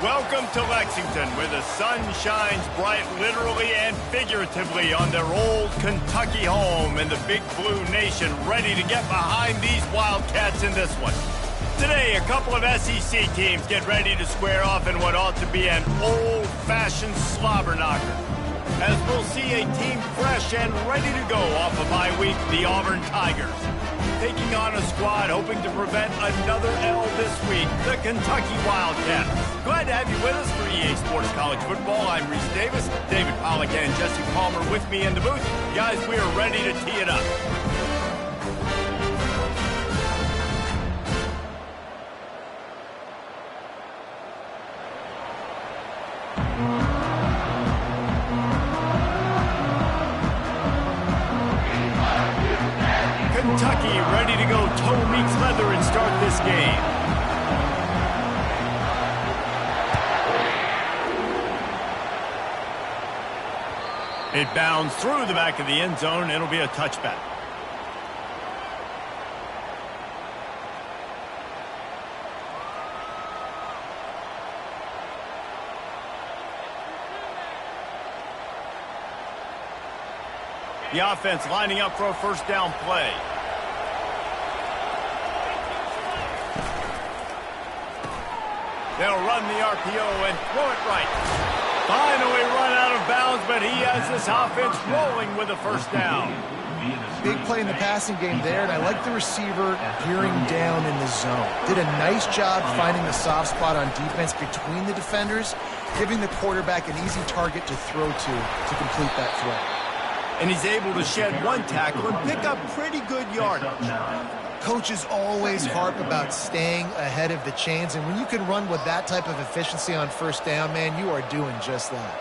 Welcome to Lexington, where the sun shines bright literally and figuratively on their old Kentucky home, and the Big Blue Nation ready to get behind these Wildcats in this one. Today, a couple of SEC teams get ready to square off in what ought to be an old-fashioned slobber knocker. As we'll see a team fresh and ready to go off a bye week, the Auburn Tigers. Taking on a squad hoping to prevent another L this week, the Kentucky Wildcats. Glad to have you with us for EA Sports College Football. I'm Reese Davis, David Pollack and Jesse Palmer with me in the booth. Guys, we are ready to tee it up. Kentucky ready to go toe meets leather and start this game. It bounds through the back of the end zone. It'll be a touchback. The offense lining up for a first down play. They'll run the RPO and throw it right. Finally run out of bounds, but he has this offense rolling with a first down. Big play in the passing game there, and I like the receiver gearing down in the zone. Did a nice job finding the soft spot on defense between the defenders, giving the quarterback an easy target to throw to complete that throw. And he's able to shed one tackle and pick up pretty good yardage. Coaches always harp about staying ahead of the chains, and when you can run with that type of efficiency on first down, man, you are doing just that.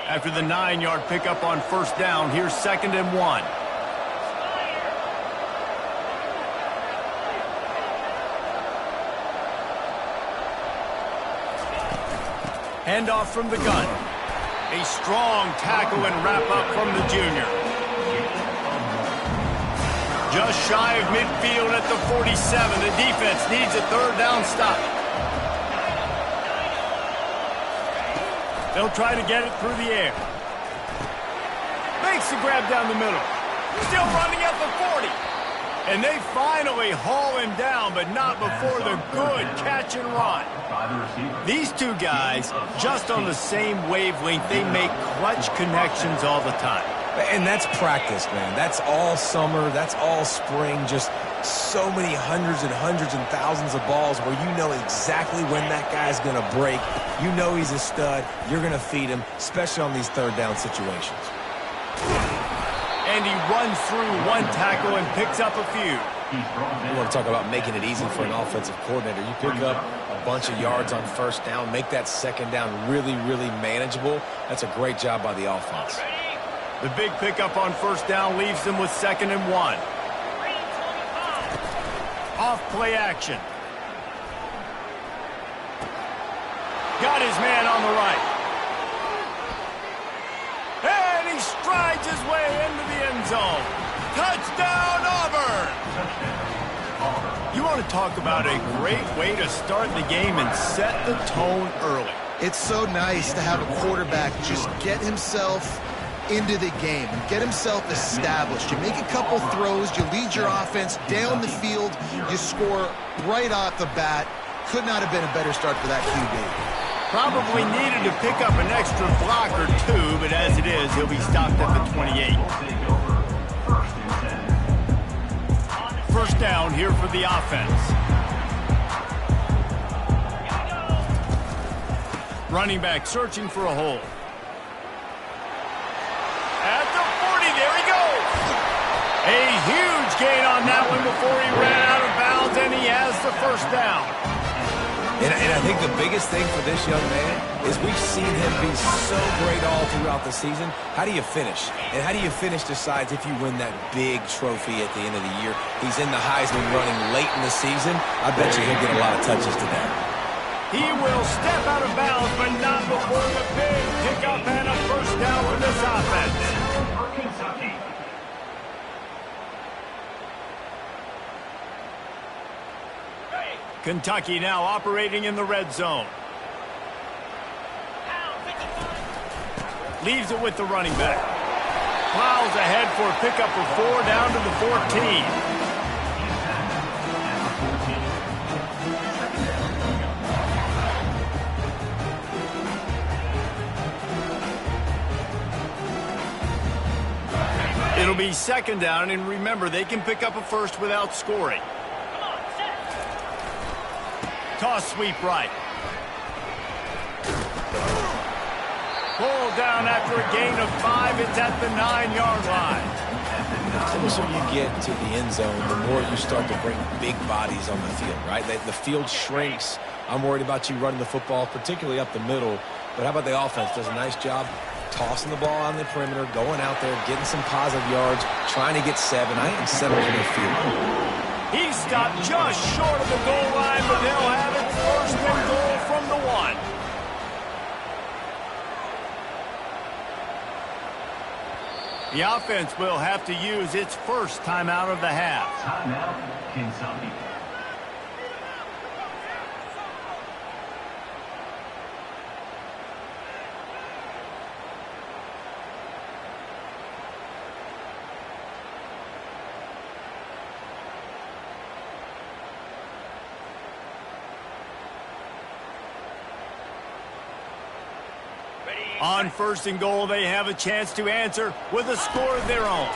After the 9-yard pickup on first down, here's 2nd and 1. Handoff from the gun. A strong tackle and wrap up from the junior. Just shy of midfield at the 47. The defense needs a third down stop. They'll try to get it through the air. Makes the grab down the middle. Still running at the 40. And they finally haul him down, but not before the good catch and run. These two guys, just on the same wavelength, they make clutch connections all the time. And that's practice, man. That's all summer. That's all spring. Just so many hundreds and thousands of balls where you know exactly when that guy's going to break. You know he's a stud. You're going to feed him, especially on these third down situations. And he runs through one tackle and picks up a few. You want to talk about making it easy for an offensive coordinator. You pick up a bunch of yards on first down, make that second down really, really manageable. That's a great job by the offense. The big pickup on first down leaves them with 2nd and 1. Off play action. Got his man on the right. And he strides his way into the end zone. Touchdown, Auburn! You want to talk about a great way to start the game and set the tone early. It's so nice to have a quarterback just get himself into the game and get himself established. You make a couple throws, you lead your offense down the field, you score right off the bat. Could not have been a better start for that QB. Probably needed to pick up an extra block or two, but as it is, he'll be stopped at the 28. First down here for the offense. Running back searching for a hole. At the 40, there he goes. A huge gain on that one before he ran out of bounds, and he has the first down. And I think the biggest thing for this young man is we've seen him be so great all throughout the season. How do you finish? And how do you finish decides if you win that big trophy at the end of the year. He's in the Heisman running late in the season. I bet you he'll get a lot of touches today. He will step out of bounds, but not before the big pickup and a first down for this offense. Kentucky now operating in the red zone. Leaves it with the running back. Plows ahead for a pickup of 4 down to the 14. It'll be second down, and remember, they can pick up a first without scoring. Toss sweep right. Pull down after a gain of 5. It's at the 9-yard line. The closer you get to the end zone, the more you start to bring big bodies on the field, right? The field shrinks. I'm worried about you running the football, particularly up the middle. But how about the offense? Does a nice job tossing the ball on the perimeter, going out there, getting some positive yards, trying to get 7. I ain't settling for the field. He stopped just short of the goal line, but they'll have it first and goal from the 1. The offense will have to use its first timeout of the half. Timeout, Kentucky. On first and goal, they have a chance to answer with a score of their own.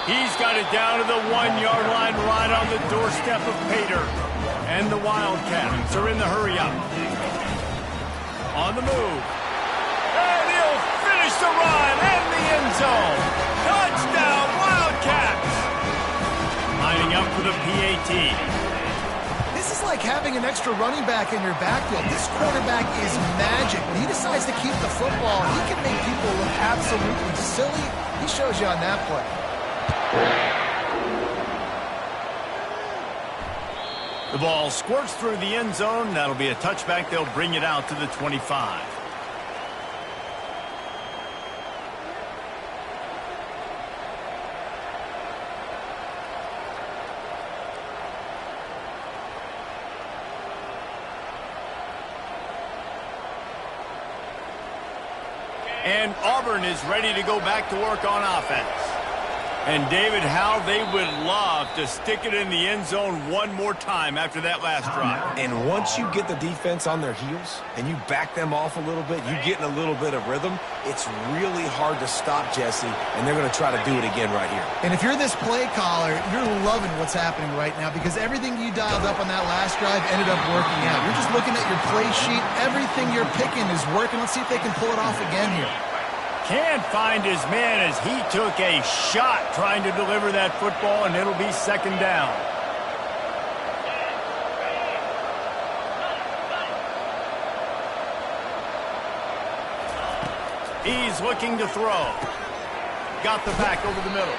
He's got it down to the 1-yard line right on the doorstep of Pater. And the Wildcats are in the hurry-up. On the move. And he'll finish the run and the end zone. Touchdown, Wildcats! Lining up for the PAT. This is like having an extra running back in your backfield. This quarterback is magic. When he decides to keep the football, he can make people look absolutely silly. He shows you on that play. The ball squirts through the end zone. That'll be a touchback. They'll bring it out to the 25. And Auburn is ready to go back to work on offense. And David, how they would love to stick it in the end zone one more time after that last drive. And once you get the defense on their heels and you back them off a little bit, you get in a little bit of rhythm, it's really hard to stop, Jesse, and they're going to try to do it again right here. And if you're this play caller, you're loving what's happening right now because everything you dialed up on that last drive ended up working out. You're just looking at your play sheet. Everything you're picking is working. Let's see if they can pull it off again here. Can't find his man as he took a shot trying to deliver that football, and it'll be second down. He's looking to throw. Got the back over the middle.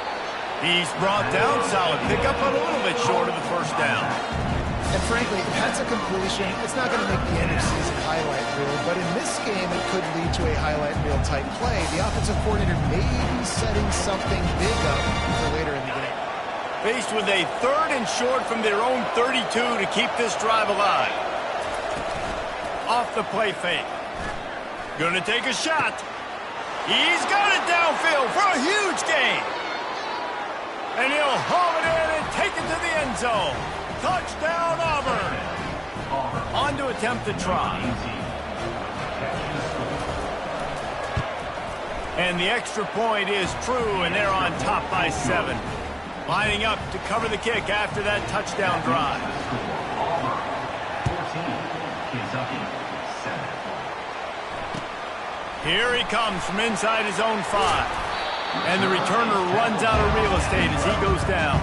He's brought down. Solid pickup, but a little bit short of the first down. And frankly, if that's a completion, it's not going to make the end of season highlight reel. But in this game, it could lead to a highlight reel type play. The offensive coordinator may be setting something big up for later in the game. Faced with a 3rd and short from their own 32 to keep this drive alive. Off the play fake. Gonna take a shot. He's got it downfield for a huge gain. And he'll haul it in and take it to the end zone. Touchdown, Auburn. On to attempt the try. And the extra point is true, and they're on top by 7. Lining up to cover the kick after that touchdown drive. 14, Kentucky 7. Here he comes from inside his own 5. And the returner runs out of real estate as he goes down.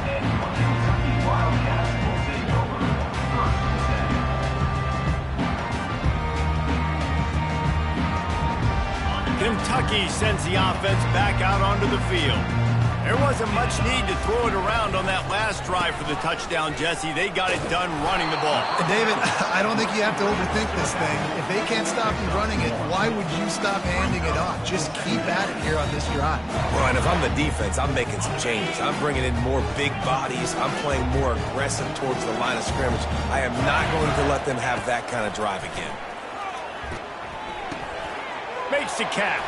Kentucky sends the offense back out onto the field. There wasn't much need to throw it around on that last drive for the touchdown, Jesse. They got it done running the ball. And David, I don't think you have to overthink this thing. If they can't stop you running it, why would you stop handing it off? Just keep at it here on this drive. Well, and if I'm the defense, I'm making some changes. I'm bringing in more big bodies. I'm playing more aggressive towards the line of scrimmage. I am not going to let them have that kind of drive again. Makes the catch.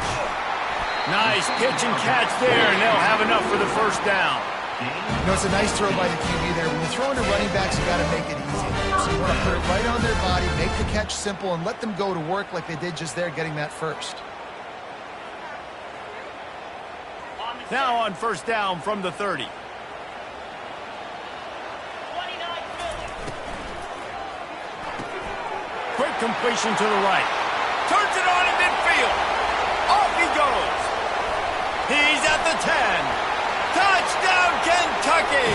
Nice pitch and catch there, and they'll have enough for the first down. You know, it's a nice throw by the QB there. When you're throwing to running backs, you got to make it easy. So you want to put it right on their body, make the catch simple, and let them go to work like they did just there, getting that first. Now on first down from the 30. Quick completion to the right. Turns it on in midfield. Off he goes. He's at the 10. Touchdown, Kentucky!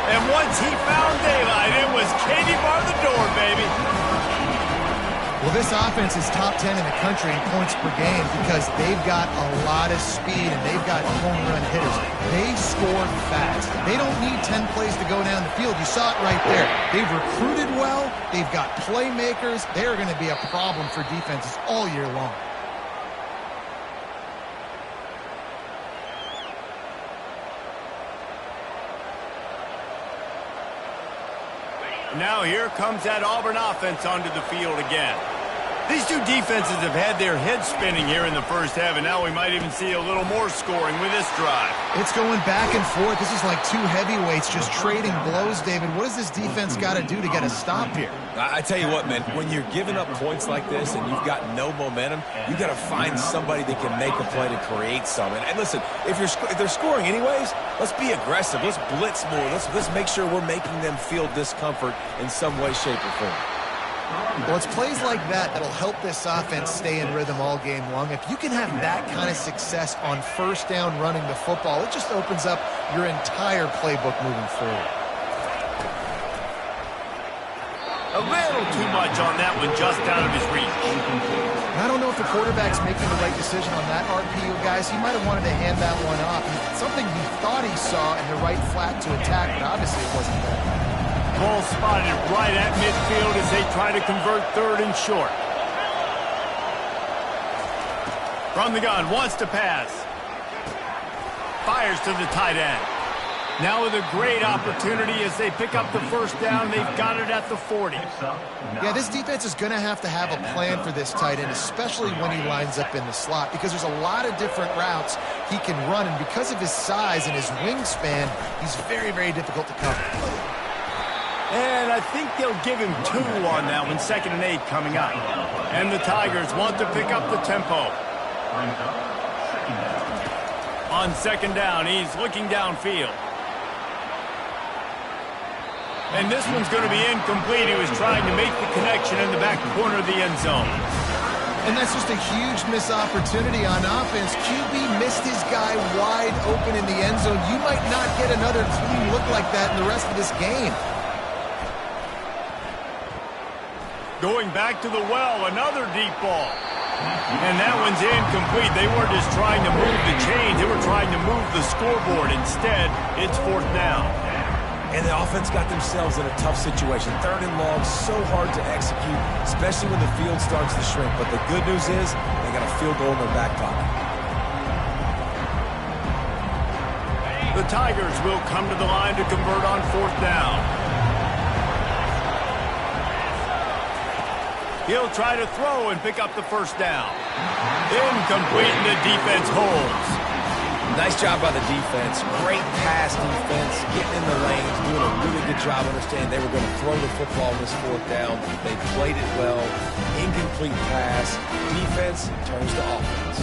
And once he found daylight, it was Katie bar the door, baby. Well, this offense is top 10 in the country in points per game because they've got a lot of speed and they've got home run hitters. They score fast. They don't need 10 plays to go down the field. You saw it right there. They've recruited well. They've got playmakers. They're going to be a problem for defenses all year long. Now here comes that Auburn offense onto the field again. These two defenses have had their heads spinning here in the first half, and now we might even see a little more scoring with this drive. It's going back and forth. This is like two heavyweights just trading blows, David. What does this defense got to do to get a stop here? I tell you what, man, when you're giving up points like this and you've got no momentum, you got to find somebody that can make a play to create some. And listen, if they're scoring anyways, let's be aggressive. Let's blitz more. Let's make sure we're making them feel discomfort in some way, shape, or form. Well, it's plays like that that'll help this offense stay in rhythm all game long. If you can have that kind of success on first down running the football, it just opens up your entire playbook moving forward. A little too much on that one, just out of his reach. I don't know if the quarterback's making the right decision on that RPO, guys. He might have wanted to hand that one off. Something he thought he saw in the right flat to attack, but obviously it wasn't there. Ball spotted right at midfield as they try to convert third and short. From the gun, wants to pass. Fires to the tight end. Now with a great opportunity as they pick up the first down. They've got it at the 40. Yeah, this defense is going to have a plan for this tight end, especially when he lines up in the slot, because there's a lot of different routes he can run, and because of his size and his wingspan, he's very, very difficult to cover. And I think they'll give him 2 on that one. 2nd and 8 coming up. And the Tigers want to pick up the tempo. On 2nd down, he's looking downfield. And this one's going to be incomplete. He was trying to make the connection in the back corner of the end zone. And that's just a huge missed opportunity on offense. QB missed his guy wide open in the end zone. You might not get another clean look like that in the rest of this game. Going back to the well, another deep ball. And that one's incomplete. They weren't just trying to move the chains. They were trying to move the scoreboard. Instead, it's 4th down. And the offense got themselves in a tough situation. 3rd and long, so hard to execute, especially when the field starts to shrink. But the good news is they got a field goal in their back pocket. The Tigers will come to the line to convert on 4th down. He'll try to throw and pick up the first down. Incomplete, and the defense holds. Nice job by the defense. Great pass defense, getting in the lanes, doing a really good job understanding they were going to throw the football on this 4th down. They played it well. Incomplete pass. Defense turns to offense.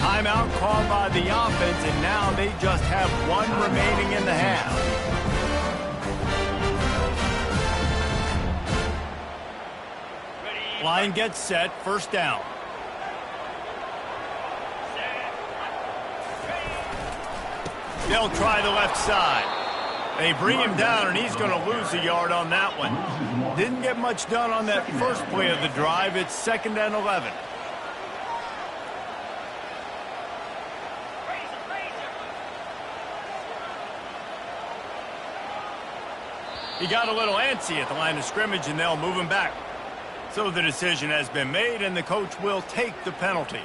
Timeout called by the offense, and now they just have 1 remaining in the half. Line gets set, 1st down. They'll try the left side. They bring him down, and he's going to lose a yard on that one. Didn't get much done on that first play of the drive. It's 2nd and 11. He got a little antsy at the line of scrimmage, and they'll move him back. So the decision has been made, and the coach will take the penalty.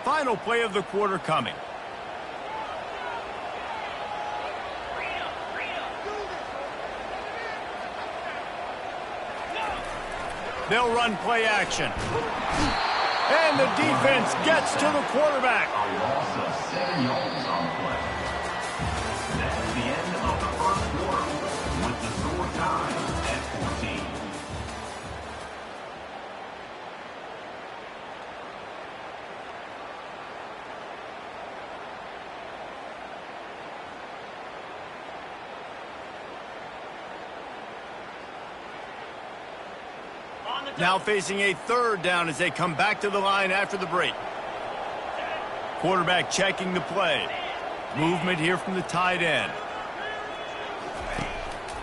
Final play of the quarter coming. They'll run play action. And the defense gets to the quarterback. A loss of 7 yards on the play. That's the end of the first quarter with the score tied at 14. Now facing a third down as they come back to the line after the break. Quarterback checking the play. Movement here from the tight end.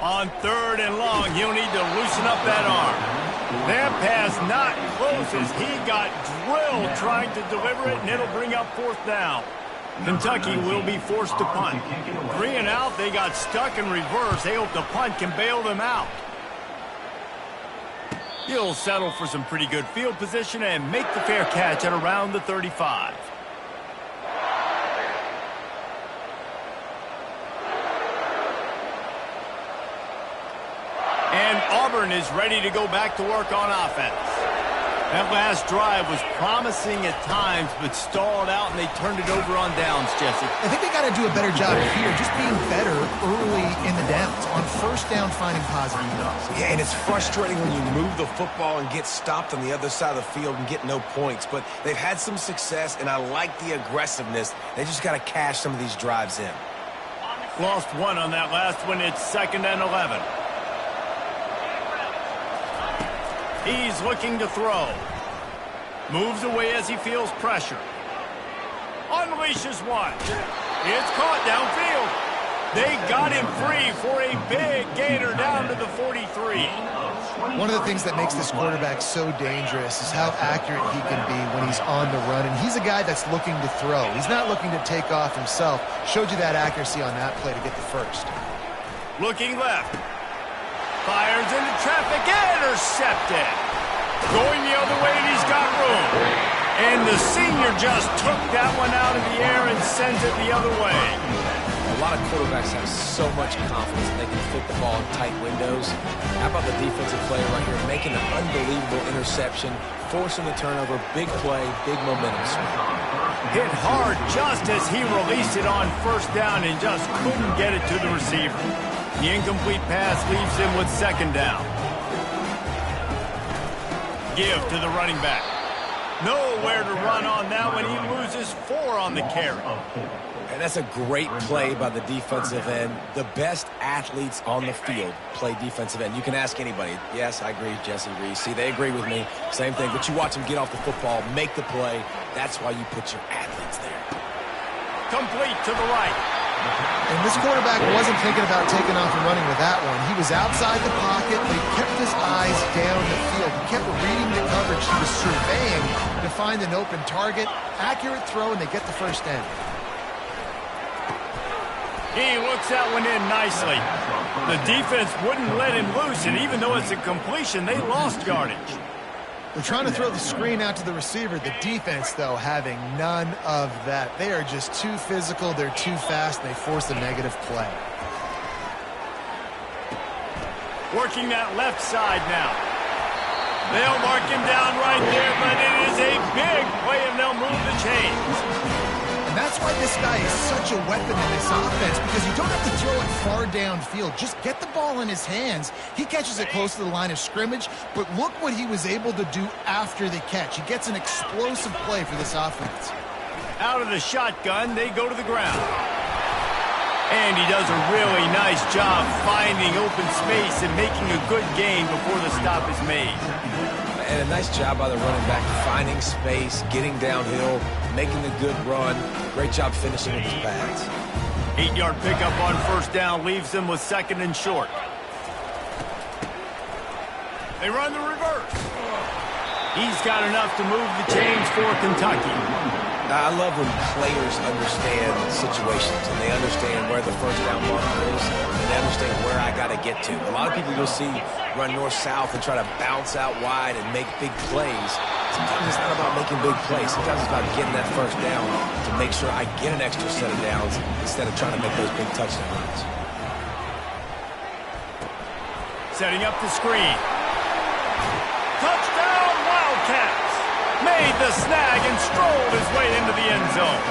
On third and long, he'll need to loosen up that arm. That pass not close as he got drilled trying to deliver it, and it'll bring up fourth down. Kentucky will be forced to punt. 3 and out, they got stuck in reverse. They hope the punt can bail them out. He'll settle for some pretty good field position and make the fair catch at around the 35. And Auburn is ready to go back to work on offense. That last drive was promising at times, but stalled out, and they turned it over on downs, Jesse. I think they got to do a better job here, just being better early in the downs. On first down, finding positive yards. Yeah, and it's frustrating when you move the football and get stopped on the other side of the field and get no points. But they've had some success, and I like the aggressiveness. They just got to cash some of these drives in. Lost one on that last one. It's 2nd and 11. He's looking to throw. Moves away as he feels pressure. Unleashes one. It's caught downfield. They got him free for a big gainer down to the 43. One of the things that makes this quarterback so dangerous is how accurate he can be when he's on the run. And he's a guy that's looking to throw. He's not looking to take off himself. Showed you that accuracy on that play to get the first. Looking left. Fires into traffic. Intercepted. Going the other way, and he's got room. And the senior just took that one out of the air and sends it the other way. A lot of quarterbacks have so much confidence that they can fit the ball in tight windows. How about the defensive player right here making an unbelievable interception, forcing the turnover, big play, big momentum swing. Hit hard just as he released it on first down and just couldn't get it to the receiver. The incomplete pass leaves him with 2nd down. Give to the running back. Nowhere to run on that one. He loses 4 on the carry. And that's a great play by the defensive end. The best athletes on the field play defensive end. You can ask anybody. Yes, I agree, Jesse Reese. See, they agree with me. Same thing. But you watch them get off the football, make the play. That's why you put your athletes there. Complete to the right. And this quarterback wasn't thinking about taking off and running with that one. He was outside the pocket, but he kept his eyes down the field. He kept reading the coverage. He was surveying to find an open target. Accurate throw, and they get the first down. He looks that one in nicely. The defense wouldn't let him loose, and even though it's a completion, they lost yardage. They're trying to throw the screen out to the receiver. The defense, though, having none of that. They are just too physical. They're too fast. And they force a negative play. Working that left side now. They'll mark him down right there, but it is a big play, and they'll move the chains. And that's why this guy is such a weapon in this offense, because you don't have to throw it far downfield. Just get the ball in his hands. He catches it close to the line of scrimmage, but look what he was able to do after the catch. He gets an explosive play for this offense. Out of the shotgun, they go to the ground. And he does a really nice job finding open space and making a good gain before the stop is made. And a nice job by the running back, finding space, getting downhill, making a good run. Great job finishing with his pads. 8-yard pickup on first down leaves them with 2nd and short. They run the reverse. He's got enough to move the chains for Kentucky. I love when players understand situations and they understand where the first down marker is and they understand where I got to get to. A lot of people you'll see run north-south and try to bounce out wide and make big plays. Sometimes it's not about making big plays. Sometimes it's about getting that first down to make sure I get an extra set of downs instead of trying to make those big touchdown runs. Setting up the screen. Touchdown, Wildcats! Made the snag and strolled his way into the end zone.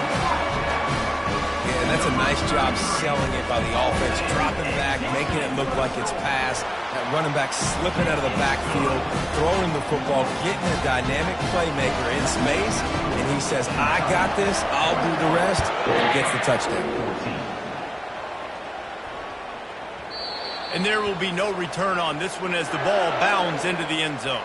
Yeah, and that's a nice job selling it by the offense, dropping back, making it look like it's passed. That running back slipping out of the backfield, throwing the football, getting a dynamic playmaker in space, and he says, I got this, I'll do the rest, and gets the touchdown. And there will be no return on this one as the ball bounds into the end zone.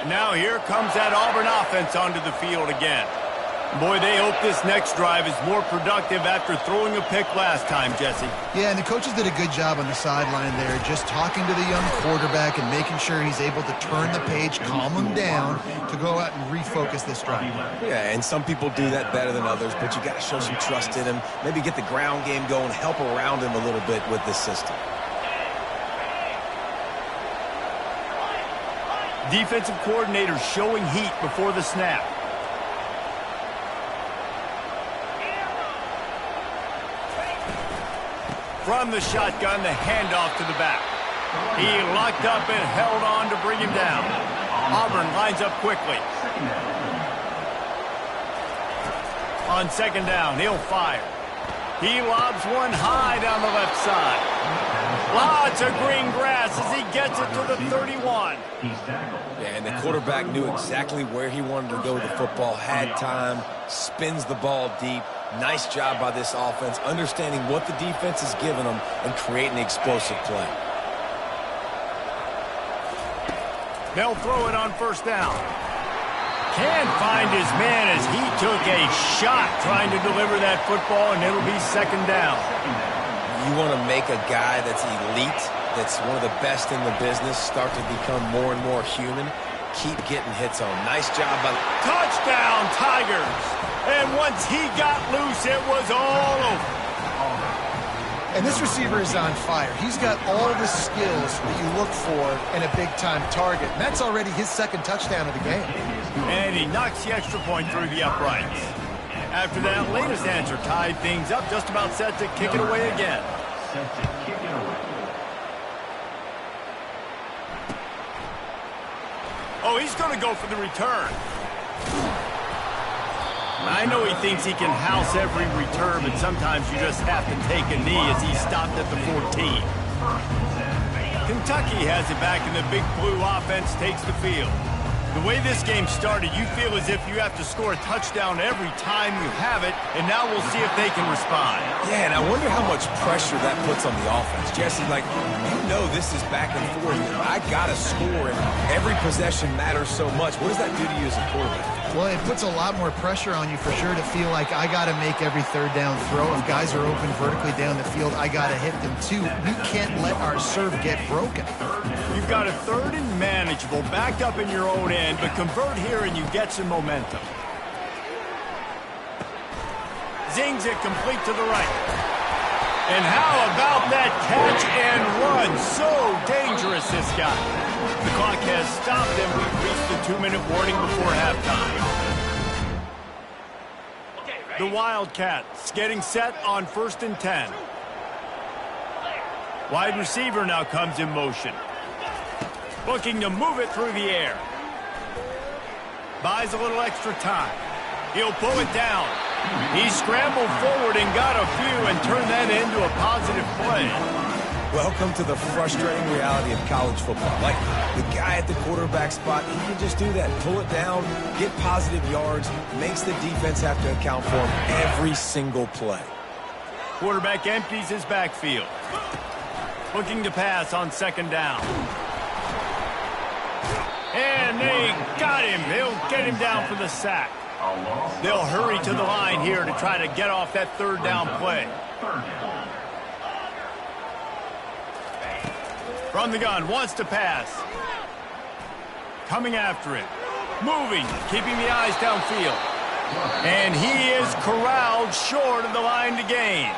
Now here comes that Auburn offense onto the field again. Boy, they hope this next drive is more productive after throwing a pick last time, Jesse. Yeah, and the coaches did a good job on the sideline there, just talking to the young quarterback and making sure he's able to turn the page, calm him down to go out and refocus this drive. Yeah, and some people do that better than others, but you got to show some trust in him, maybe get the ground game going, help around him a little bit with this system. Defensive coordinator showing heat before the snap. From the shotgun, the handoff to the back. He locked up and held on to bring him down. Auburn lines up quickly. On second down, he'll fire. He lobs one high down the left side. Lots of green grass as he gets it to the 31. Yeah, and the quarterback knew exactly where he wanted to go with the football, had time, spins the ball deep. Nice job by this offense, understanding what the defense is giving them and creating the explosive play. They'll throw it on first down. Can't find his man as he took a shot trying to deliver that football, and it'll be second down. You want to make a guy that's elite, that's one of the best in the business, start to become more and more human. Keep getting hits on. Nice job by touchdown, Tigers. And once he got loose, it was all over. And this receiver is on fire. He's got all the skills that you look for in a big-time target. And that's already his second touchdown of the game. And he knocks the extra point through the uprights. After that latest answer tied things up, just about set to kick it away again. Oh, he's going to go for the return. I know he thinks he can house every return, but sometimes you just have to take a knee as he stopped at the 14. Kentucky has it back, and the Big Blue offense takes the field. The way this game started, you feel as if you have to score a touchdown every time you have it, and now we'll see if they can respond. Yeah, and I wonder how much pressure that puts on the offense. Jesse, like, you know this is back and forth. I got to score, and every possession matters so much. What does that do to you as a quarterback? Well, it puts a lot more pressure on you for sure to feel like I got to make every third down throw. If guys are open vertically down the field, I got to hit them too. We can't let our serve get broken. You've got a third and manageable, backed up in your own end, but convert here and you get some momentum. Zings it complete to the right. And how about that catch and run? So dangerous, this guy. The clock has stopped and we've reached the 2-minute warning before halftime. The Wildcats getting set on 1st and 10. Wide receiver now comes in motion. Looking to move it through the air. Buys a little extra time. He'll pull it down. He scrambled forward and got a few and turned that into a positive play. Welcome to the frustrating reality of college football. Like, the guy at the quarterback spot, he can just do that. Pull it down, get positive yards, makes the defense have to account for him every single play. Quarterback empties his backfield. Looking to pass on second down. And they got him. He'll get him down for the sack. They'll hurry to the line here to try to get off that third down play. From the gun, wants to pass. Coming after it. Moving, keeping the eyes downfield. And he is corralled short of the line to gain.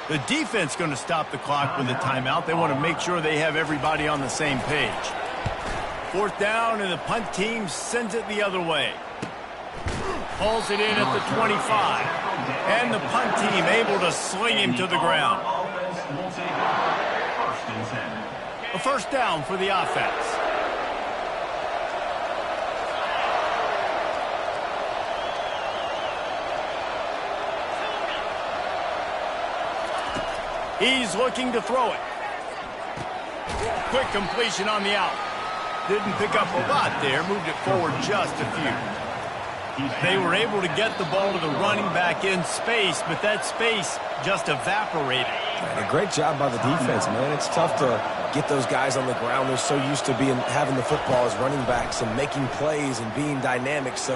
The defense going to stop the clock with a timeout. They want to make sure they have everybody on the same page. Fourth down, and the punt team sends it the other way. Pulls it in at the 25. And the punt team able to sling him to the ground. A first down for the offense. He's looking to throw it. Quick completion on the out. Didn't pick up a lot there. Moved it forward just a few. They were able to get the ball to the running back in space, but that space just evaporated. And a great job by the defense, man. It's tough to get those guys on the ground. They're so used to having the football as running backs and making plays and being dynamic. So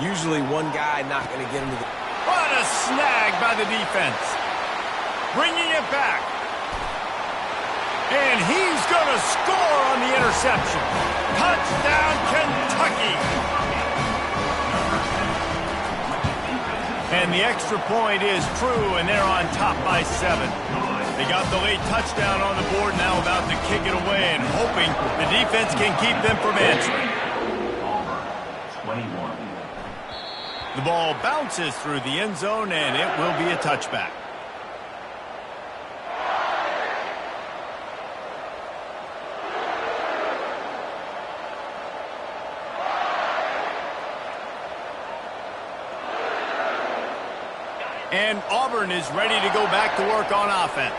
usually one guy not going to get into the... What a snag by the defense. Bringing it back. And he's going to score on the interception. Touchdown, Kentucky. And the extra point is true, and they're on top by 7. They got the late touchdown on the board, now about to kick it away and hoping the defense can keep them from answering. The ball bounces through the end zone, and it will be a touchback. And Auburn is ready to go back to work on offense.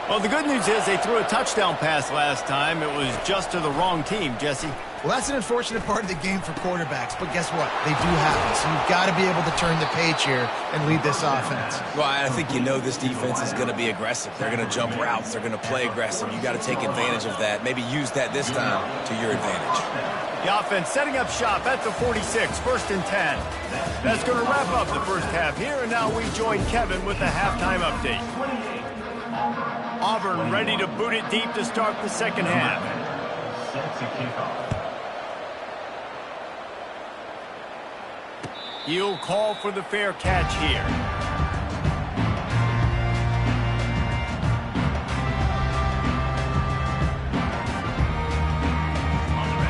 Well, the good news is they threw a touchdown pass last time. It was just to the wrong team, Jesse. Well, that's an unfortunate part of the game for quarterbacks, but guess what? They do happen, so you've got to be able to turn the page here and lead this offense. Well, I think this defense is going to be aggressive. They're going to jump routes. They're going to play aggressive. You got to take advantage of that. Maybe use that this time to your advantage. The offense setting up shop at the 46, 1st and 10. That's going to wrap up the first half here, and now we join Kevin with the halftime update. Auburn ready to boot it deep to start the second half. He'll call for the fair catch here.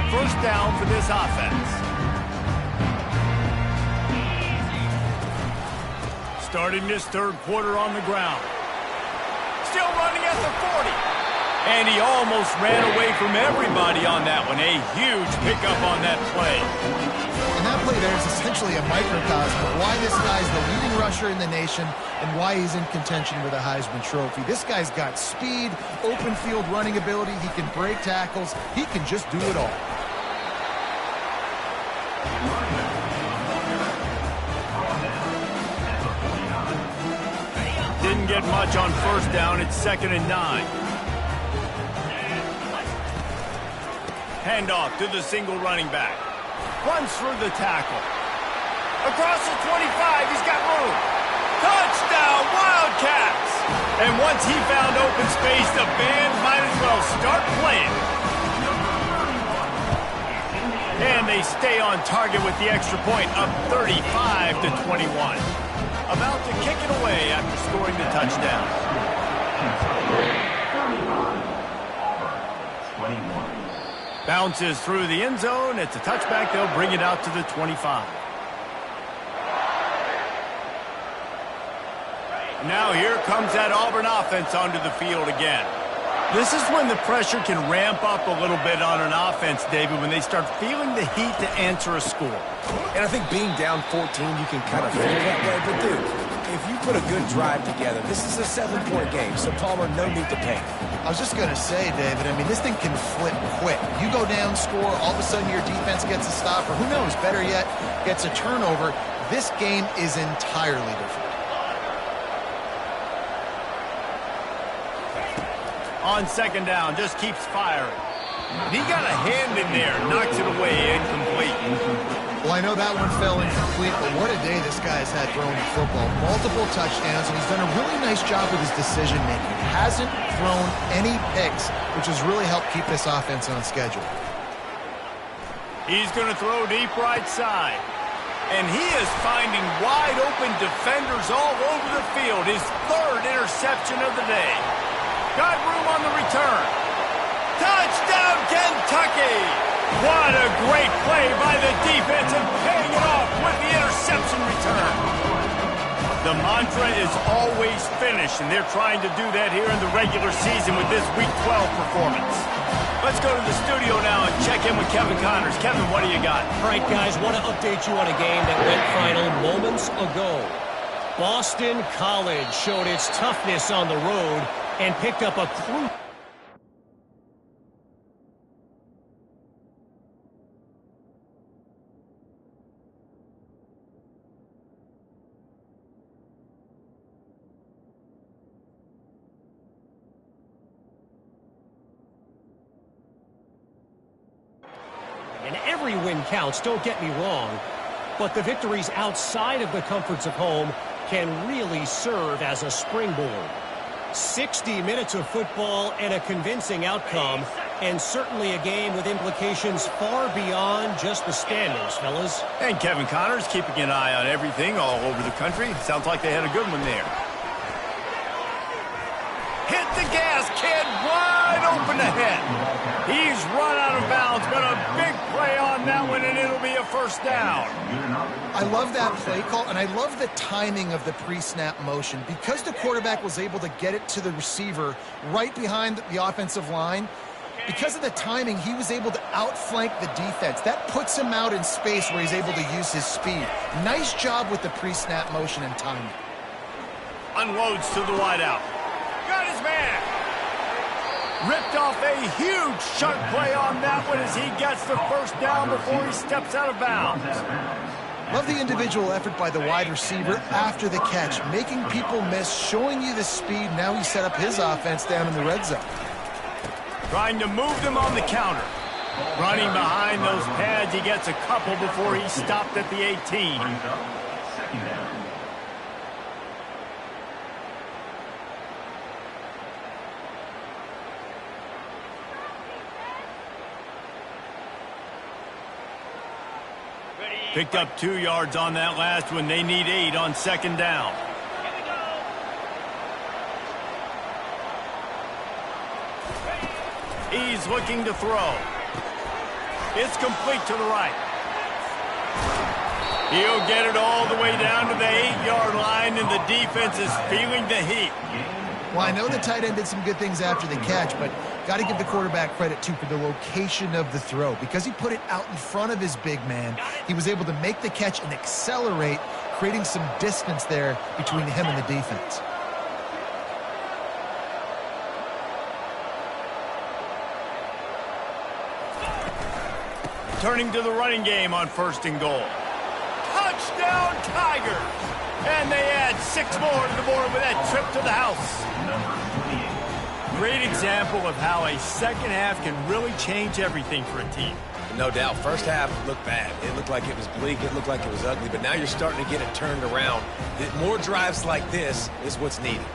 First down for this offense. Starting this third quarter on the ground. Still running at the 40. And he almost ran away from everybody on that one. A huge pickup on that play. And that play there is essentially a microcosm of why this guy's the leading rusher in the nation and why he's in contention with a Heisman Trophy. This guy's got speed, open field running ability. He can break tackles. He can just do it all. Didn't get much on first down. It's 2nd and 9. Handoff to the single running back. Runs through the tackle. Across the 25, he's got room. Touchdown, Wildcats! And once he found open space, the band might as well start playing. And they stay on target with the extra point, up 35-21. About to kick it away after scoring the touchdown. Bounces through the end zone. It's a touchback. They'll bring it out to the 25. Now here comes that Auburn offense onto the field again. This is when the pressure can ramp up a little bit on an offense, David, when they start feeling the heat to answer a score. And I think being down 14, you can kind of feel that way. But, dude, if you put a good drive together, this is a 7-point game, so Palmer, no need to panic. I was just going to say, David, I mean, this thing can flip quick. You go down, score, all of a sudden your defense gets a stop, or who knows, better yet, gets a turnover. This game is entirely different. On 2nd down, just keeps firing. He got a hand in there, knocks it away, incomplete. Well, I know that one fell incomplete, but what a day this guy has had throwing the football. Multiple touchdowns, and he's done a really nice job with his decision-making. Hasn't thrown any picks, which has really helped keep this offense on schedule. He's going to throw deep right side. And he is finding wide-open defenders all over the field. His third interception of the day. Got room on the return. Touchdown, Kentucky! What a great play by the defense and paying it off with the interception return. The mantra is always finish, and they're trying to do that here in the regular season with this Week 12 performance. Let's go to the studio now and check in with Kevin Connors. Kevin, what do you got? All right, guys, want to update you on a game that went final moments ago. Boston College showed its toughness on the road and picked up a crucial... And every win counts, don't get me wrong. But the victories outside of the comforts of home can really serve as a springboard. 60 minutes of football and a convincing outcome, and certainly a game with implications far beyond just the standings, fellas. And Kevin Connors keeping an eye on everything all over the country. Sounds like they had a good one there. Hit the gas, kid, wide open ahead. He's run out of bounds, but a big play on that one, and it'll be a first down. I love that play call, and I love the timing of the pre-snap motion. Because the quarterback was able to get it to the receiver right behind the offensive line, because of the timing, he was able to outflank the defense. That puts him out in space where he's able to use his speed. Nice job with the pre-snap motion and timing. Unloads to the wideout. Got his man. Ripped off a huge chunk play on that one as he gets the first down before he steps out of bounds. Love the individual effort by the wide receiver after the catch, making people miss, showing you the speed. Now he set up his offense down in the red zone. Trying to move them on the counter. Running behind those pads, he gets a couple before he stopped at the 18. Picked up 2 yards on that last one. They need 8 on second down. He's looking to throw. It's complete to the right. He'll get it all the way down to the 8-yard line, and the defense is feeling the heat. Well, I know the tight end did some good things after the catch, but got to give the quarterback credit, too, for the location of the throw. Because he put it out in front of his big man, he was able to make the catch and accelerate, creating some distance there between him and the defense. Turning to the running game on first and goal. Touchdown, Tigers! And they add 6 more to the board with that trip to the house. Great example of how a second half can really change everything for a team. No doubt. First half looked bad. It looked like it was bleak. It looked like it was ugly. But now you're starting to get it turned around. More drives like this is what's needed.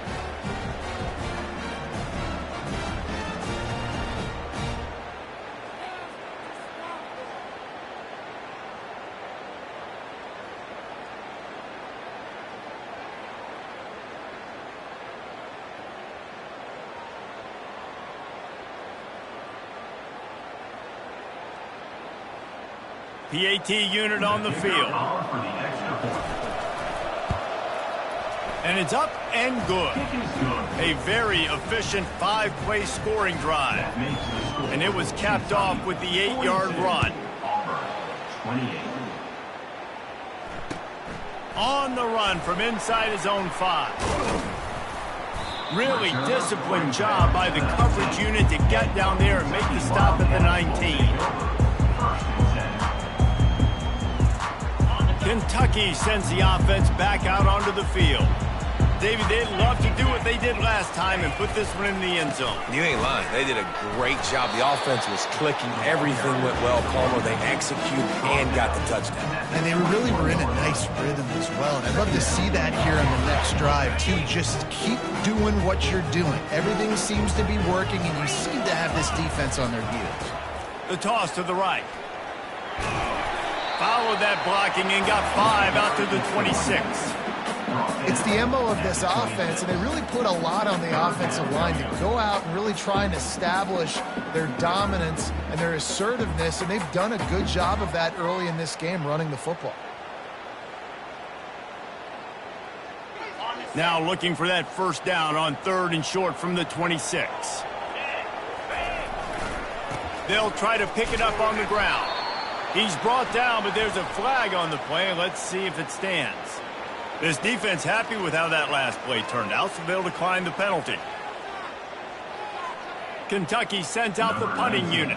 PAT unit on the field. And it's up and good. A very efficient 5-play scoring drive. And it was capped off with the 8-yard run. On the run from inside his own 5. Really disciplined job by the coverage unit to get down there and make the stop at the 19. Kentucky sends the offense back out onto the field. David, they'd love to do what they did last time and put this one in the end zone. You ain't lying. They did a great job. The offense was clicking. Everything went well. Palmer, they executed and got the touchdown. And they really were in a nice rhythm as well. And I'd love to see that here on the next drive, too. Just keep doing what you're doing. Everything seems to be working, and you seem to have this defense on their heels. The toss to the right. Followed that blocking and got 5 out to the 26. It's the MO of this offense, and they really put a lot on the offensive line to go out and really try and establish their dominance and their assertiveness, and they've done a good job of that early in this game running the football. Now looking for that first down on 3rd and short from the 26. They'll try to pick it up on the ground. He's brought down, but there's a flag on the play. Let's see if it stands. This defense happy with how that last play turned out, so they'll decline the penalty. Kentucky sent out the punting unit.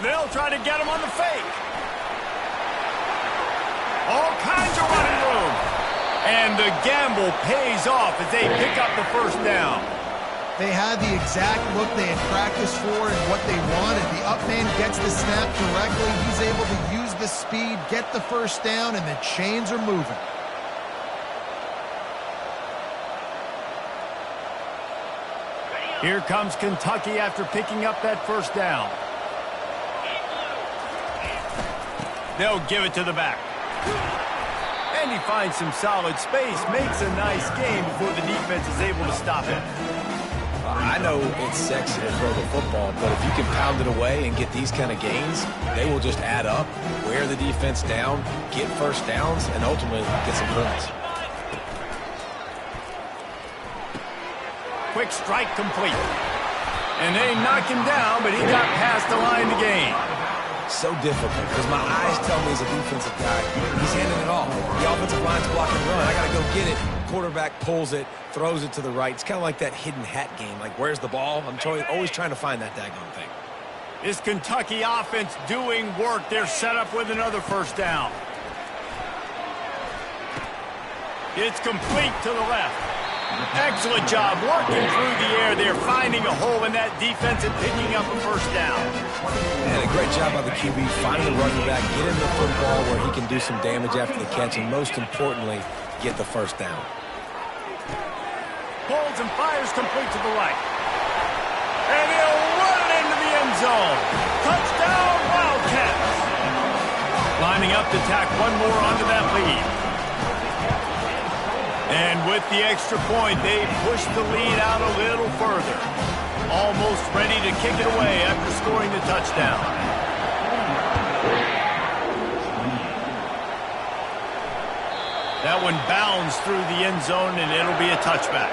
They'll try to get him on the fake. All kinds of running room. And the gamble pays off as they pick up the first down. They had the exact look they had practiced for and what they wanted. The up man gets the snap directly. He's able to use the speed, get the first down, and the chains are moving. Here comes Kentucky after picking up that first down. They'll give it to the back. And he finds some solid space, makes a nice game before the defense is able to stop it. I know it's sexy to throw the football, but if you can pound it away and get these kind of gains, they will just add up, wear the defense down, get first downs, and ultimately get some points. Quick strike complete. And they knock him down, but he got past the line to gain. So difficult because my eyes tell me as a defensive guy, he's handing it off. The offensive line's blocking run. I got to go get it. Quarterback pulls it, throws it to the right. It's kind of like that hidden hat game. Like, where's the ball? I'm always trying to find that daggone thing. This Kentucky offense doing work. They're set up with another first down. It's complete to the left. Excellent job working through the air. They're finding a hole in that defense and picking up a first down. And a great job by the QB finding the running back, get him the football where he can do some damage after the catch, and most importantly, get the first down. Holds and fires complete to the right. And he'll run it into the end zone. Touchdown, Wildcats. Lining up to tack one more onto that lead. And with the extra point, they push the lead out a little further. Almost ready to kick it away after scoring the touchdown. That one bounds through the end zone, and it'll be a touchback.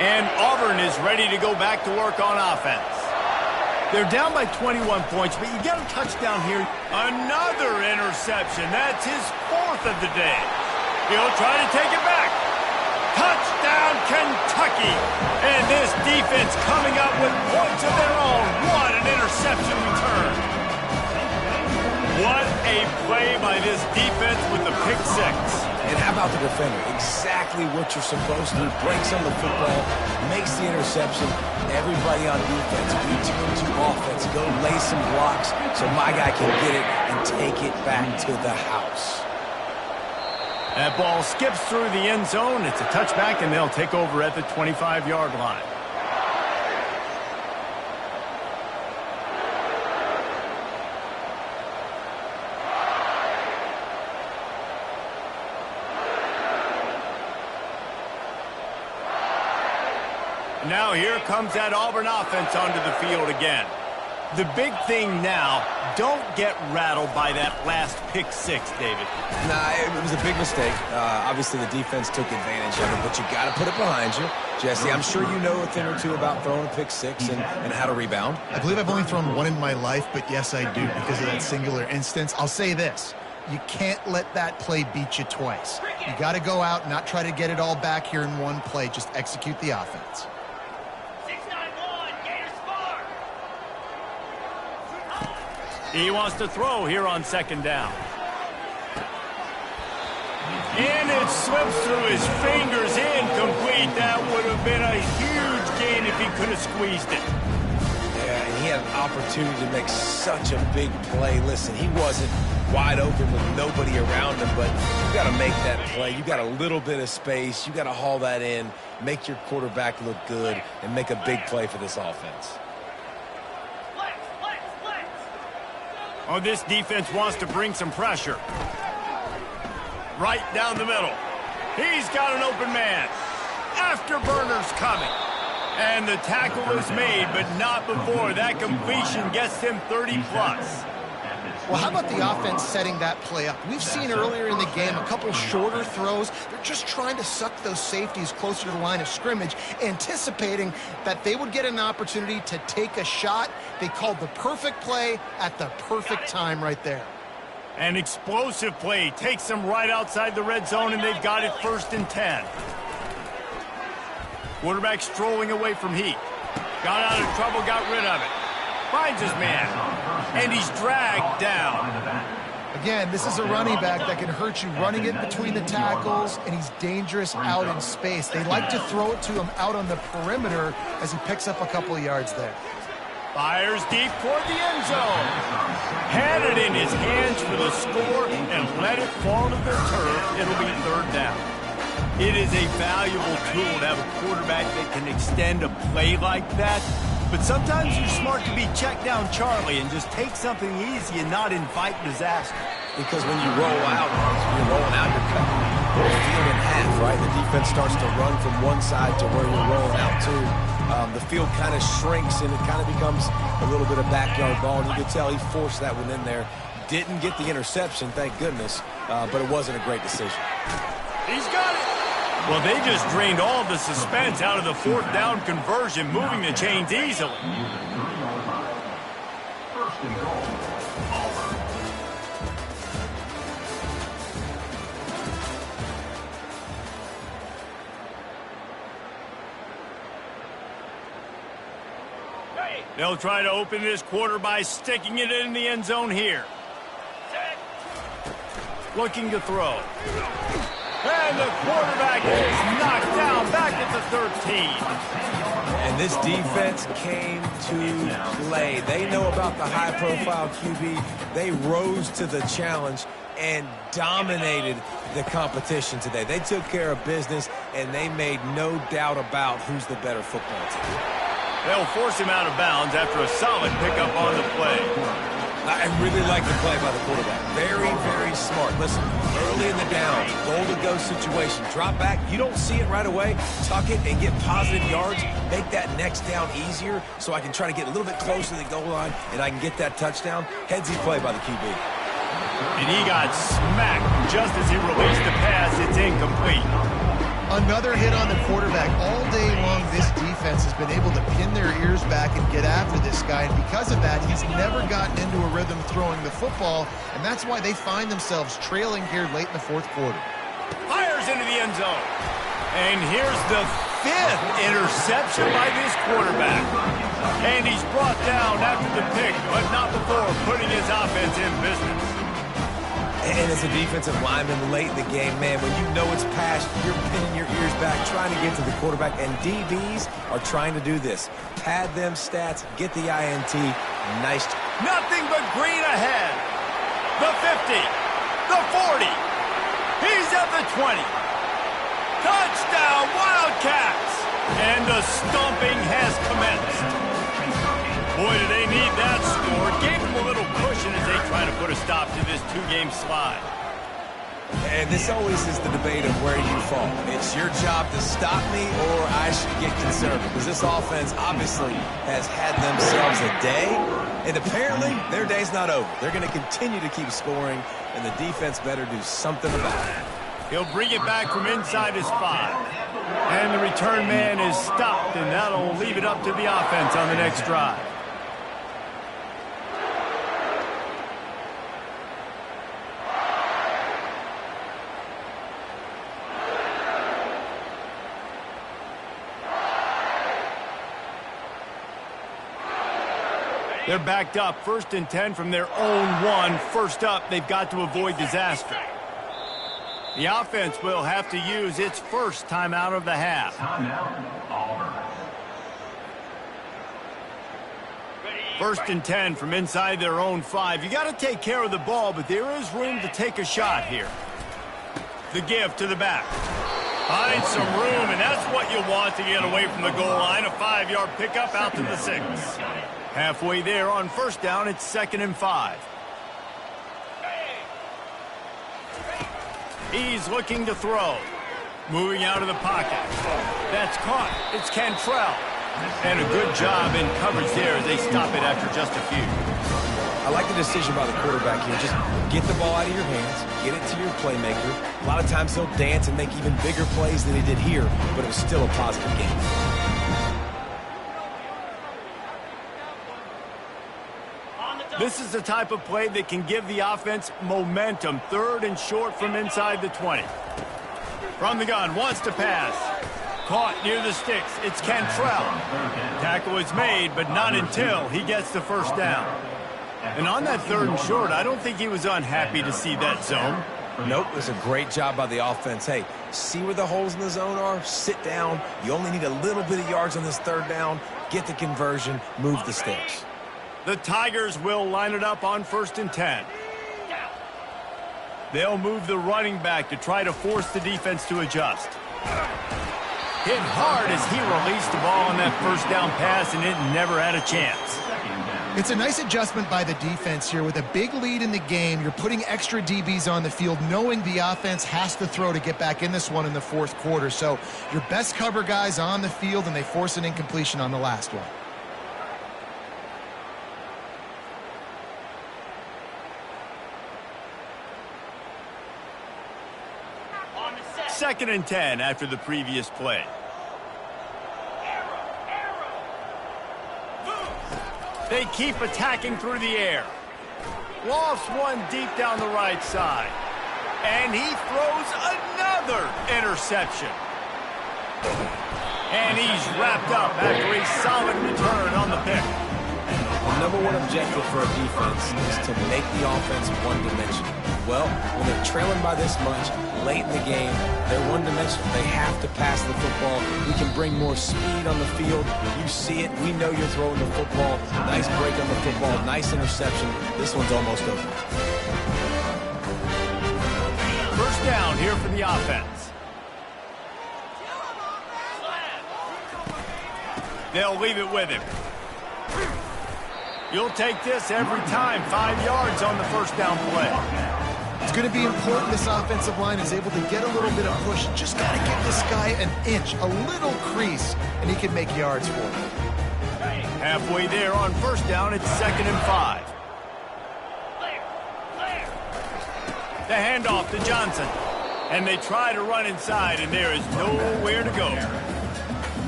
And Auburn is ready to go back to work on offense. They're down by 21 points, but you get a touchdown here. Another interception. That's his 4th of the day. He'll try to take it back. Touchdown, Kentucky. And this defense coming up with points of their own. What an interception return. What a play by this defense with the pick six. And how about the defender? Exactly what you're supposed to do. Breaks on the football, makes the interception. Everybody on defense, return to offense. Go lay some blocks so my guy can get it and take it back to the house. That ball skips through the end zone. It's a touchback, and they'll take over at the 25-yard line. Now here comes that Auburn offense onto the field again. The big thing now, don't get rattled by that last pick six, David. Nah, it was a big mistake. Obviously, the defense took advantage of it, but you got to put it behind you. Jesse, I'm sure you know a thing or two about throwing a pick six and how to rebound. I believe I've only thrown one in my life, but yes, I do because of that singular instance. I'll say this. You can't let that play beat you twice. You got to go out and not try to get it all back here in one play. Just execute the offense. 6-9-1, Gators score. He wants to throw here on second down. And it slips through his fingers, incomplete. That would have been a huge gain if he could have squeezed it. Yeah, and he had an opportunity to make such a big play. Listen, he wasn't wide open with nobody around him, but you got to make that play. You got a little bit of space. You got to haul that in, make your quarterback look good, and make a big play for this offense. Oh, this defense wants to bring some pressure. Right down the middle. He's got an open man. Afterburner's coming. And the tackle is made, but not before that completion gets him 30-plus. Well, how about the offense setting that play up? We've seen earlier in the game a couple shorter throws. They're just trying to suck those safeties closer to the line of scrimmage, anticipating that they would get an opportunity to take a shot. They called the perfect play at the perfect time right there. An explosive play takes them right outside the red zone, and they've got it 1st and 10. Quarterback strolling away from Heat. Got out of trouble, got rid of it. Finds his man, and he's dragged down. Again, this is a running back that can hurt you running it between the tackles, and he's dangerous out in space. They like to throw it to him out on the perimeter as he picks up a couple of yards there. Fires deep toward the end zone. Had it in his hands for the score and let it fall to the turf. It'll be 3rd down. It is a valuable tool to have a quarterback that can extend a play like that. But sometimes you're smart to be check down Charlie and just take something easy and not invite disaster. Because when you roll out, you're rolling out, you're cutting the field in half, right? The defense starts to run from one side to where you're rolling out to. The field kind of shrinks, and it kind of becomes a little bit of backyard ball. And you could tell he forced that one in there. Didn't get the interception, thank goodness, but it wasn't a great decision. He's got it. Well, they just drained all the suspense out of the 4th down conversion, moving the chains easily. 1st and goal. They'll try to open this quarter by sticking it in the end zone here. Looking to throw. And the quarterback is knocked down back at the 13. And this defense came to play. They know about the high-profile QB. They rose to the challenge and dominated the competition today. They took care of business, and they made no doubt about who's the better football team. They'll force him out of bounds after a solid pickup on the play. I really like the play by the quarterback. Very, very smart. Listen, early in the down, goal-to-go situation. Drop back. You don't see it right away. Tuck it and get positive yards. Make that next down easier so I can try to get a little bit closer to the goal line and I can get that touchdown. Headsy play by the QB. And he got smacked just as he released the pass. It's incomplete. Another hit on the quarterback. All day long, this defense has been able to pin their ears back and get after this guy. And because of that, he's never gotten into a rhythm throwing the football. And that's why they find themselves trailing here late in the 4th quarter. Fires into the end zone. And here's the 5th interception by this quarterback. And he's brought down after the pick, but not before putting his offense in business. And as a defensive lineman late in the game, man, when you know it's past, you're pinning your ears back, trying to get to the quarterback. And DBs are trying to do this. Pad them stats, get the INT. Nice. Nothing but green ahead. The 50. The 40. He's at the 20. Touchdown, Wildcats. And the stomping has commenced. Boy, do they need that score. Gave them a little cushion as they try to put a stop to this 2-game slide. And this always is the debate of where you fall. It's your job to stop me or I should get conservative. Because this offense obviously has had themselves a day. And apparently their day's not over. They're going to continue to keep scoring. And the defense better do something about it. He'll bring it back from inside his 5. And the return man is stopped. And that'll leave it up to the offense on the next drive. They're backed up, 1st and 10 from their own 1. First up, they've got to avoid disaster. The offense will have to use its first timeout of the half. Timeout, Auburn. 1st and 10 from inside their own 5. You got to take care of the ball, but there is room to take a shot here. The give to the back. Find some room, and that's what you want to get away from the goal line. A 5-yard pickup out to the 6. Halfway there on 1st down, it's 2nd and 5. He's looking to throw. Moving out of the pocket. That's caught. It's Cantrell. And a good job in coverage there as they stop it after just a few. I like the decision by the quarterback here. Just get the ball out of your hands, get it to your playmaker. A lot of times he'll dance and make even bigger plays than he did here, but it was still a positive game. This is the type of play that can give the offense momentum. 3rd and short from inside the 20. From the gun, wants to pass. Caught near the sticks. It's Cantrell. Tackle is made, but not until he gets the 1st down. And on that 3rd and short, I don't think he was unhappy to see that zone. Nope, it was a great job by the offense. Hey, see where the holes in the zone are? Sit down. You only need a little bit of yards on this 3rd down. Get the conversion. Move the sticks. The Tigers will line it up on 1st and 10. They'll move the running back to try to force the defense to adjust. Hit hard as he released the ball on that 1st down pass, and it never had a chance. It's a nice adjustment by the defense here. With a big lead in the game, you're putting extra DBs on the field, knowing the offense has to throw to get back in this one in the 4th quarter. So your best cover guys on the field, and they force an incompletion on the last one. Second and 10 after the previous play. They keep attacking through the air. Lofts one deep down the right side. And he throws another interception. And he's wrapped up after a solid return on the pick. The #1 objective for a defense is to make the offense one-dimensional. Well, when they're trailing by this much, late in the game, they're one-dimensional. They have to pass the football. We can bring more speed on the field. You see it. We know you're throwing the football. Nice break on the football. Nice interception. This one's almost over. 1st down here for the offense. They'll leave it with him. You'll take this every time. 5 yards on the 1st down play. It's going to be important this offensive line is able to get a little bit of push. Just got to give this guy an inch, a little crease, and he can make yards for it. Halfway there on 1st down, it's 2nd and 5. The handoff to Johnson. And they try to run inside, and there is nowhere to go.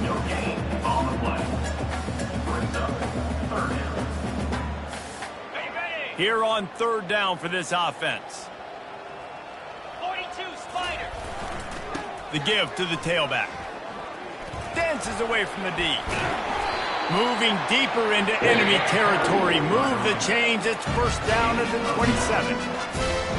No gain on the play. Brings up 3rd down. Here on 3rd down for this offense. 42 Spider. The give to the tailback. Dances away from the D. Moving deeper into enemy territory. Move the chains. It's 1st down at the 27.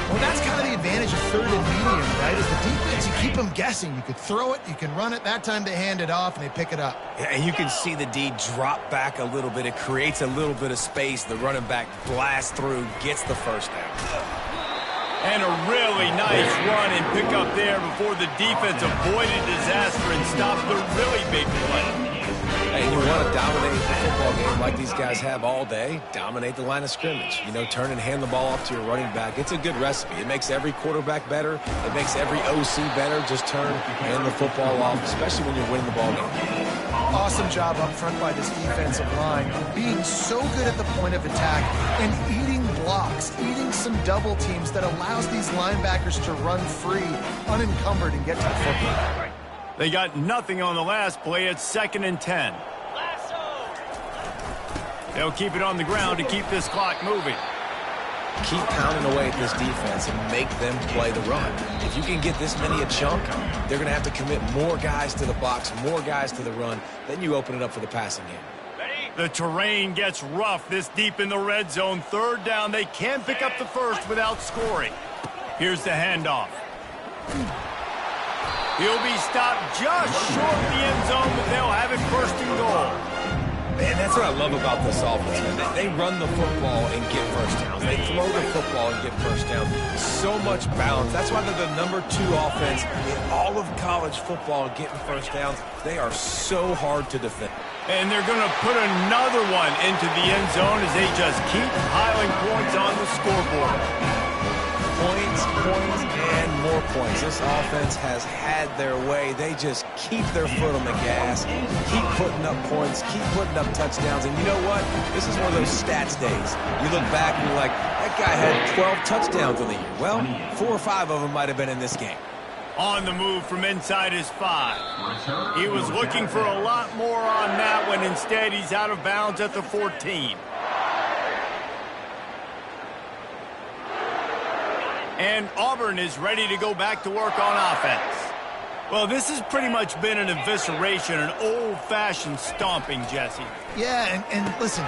Well, that's kind of the advantage of 3rd and medium, right? As the defense, you keep them guessing. You could throw it, you can run it. That time they hand it off, and they pick it up. Yeah, and you can see the D drop back a little bit. It creates a little bit of space. The running back blasts through, gets the 1st down. And a really nice run and pick up there before the defense avoided disaster and stopped the really big play. And you want to dominate the football game like these guys have all day, dominate the line of scrimmage. You know, turn and hand the ball off to your running back. It's a good recipe. It makes every quarterback better. It makes every OC better. Just turn, hand the football off, especially when you're winning the ball game. Awesome job up front by this defensive line, being so good at the point of attack and eating blocks, eating some double teams that allows these linebackers to run free, unencumbered, and get to the football. They got nothing on the last play. It's 2nd and 10. They'll keep it on the ground to keep this clock moving. Keep pounding away at this defense and make them play the run. If you can get this many a chunk, they're going to have to commit more guys to the box, more guys to the run. Then you open it up for the passing game. Ready? The terrain gets rough this deep in the red zone. Third down, they can pick up the first without scoring. Here's the handoff. He'll be stopped just short of the end zone, but they'll have it first and goal. Man, that's what I love about this offense. They run the football and get first downs. They throw the football and get first downs. So much balance. That's why they're the #2 offense in all of college football getting first downs. They are so hard to defend. And they're going to put another one into the end zone as they just keep piling points on the scoreboard. Points, and more points. This offense has had their way. They just keep their foot on the gas, keep putting up points, keep putting up touchdowns. And you know what? This is one of those stats days. You look back and you're like, that guy had 12 touchdowns in the year. Well, 4 or 5 of them might have been in this game. On the move from inside his 5. He was looking for a lot more on that one. Instead, he's out of bounds at the 14. And Auburn is ready to go back to work on offense. Well, this has pretty much been an evisceration, an old-fashioned stomping, Jesse. Yeah, and listen,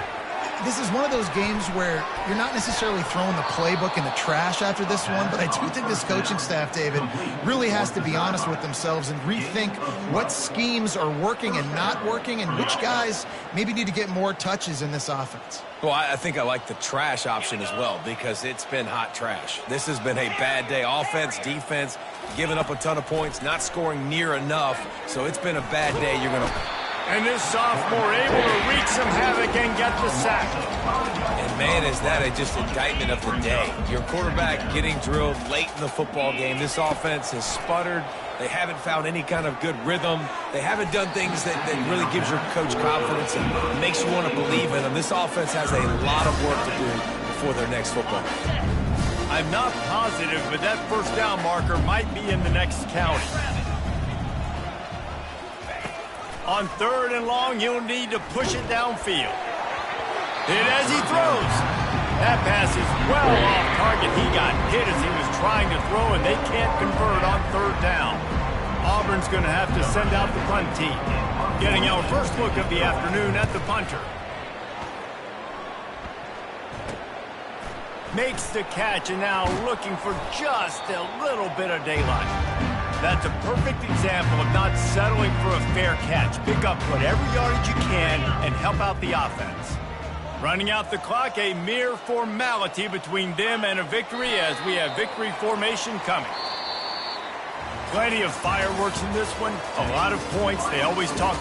this is one of those games where you're not necessarily throwing the playbook in the trash after this one, but I do think this coaching staff, David, really has to be honest with themselves and rethink what schemes are working and not working and which guys maybe need to get more touches in this offense. Well, I think I like the trash option as well because it's been hot trash. This has been a bad day. Offense, defense, giving up a ton of points, not scoring near enough. So it's been a bad day. You're going to... And this sophomore able to wreak some havoc and get the sack. And, man, is that just indictment of the day. Your quarterback getting drilled late in the football game. This offense has sputtered. They haven't found any kind of good rhythm. They haven't done things that really gives your coach confidence and makes you want to believe in them. This offense has a lot of work to do before their next football game. I'm not positive, but that first down marker might be in the next county. On 3rd and long, he'll need to push it downfield. Hit as he throws. That pass is well off target. He got hit as he was trying to throw, and they can't convert on 3rd down. Auburn's going to have to send out the punt team. Getting our first look of the afternoon at the punter. Makes the catch, and now looking for just a little bit of daylight. That's a perfect example of not settling for a fair catch. Pick up whatever yardage you can and help out the offense. Running out the clock, a mere formality between them and a victory as we have victory formation coming. Plenty of fireworks in this one, a lot of points. They always talk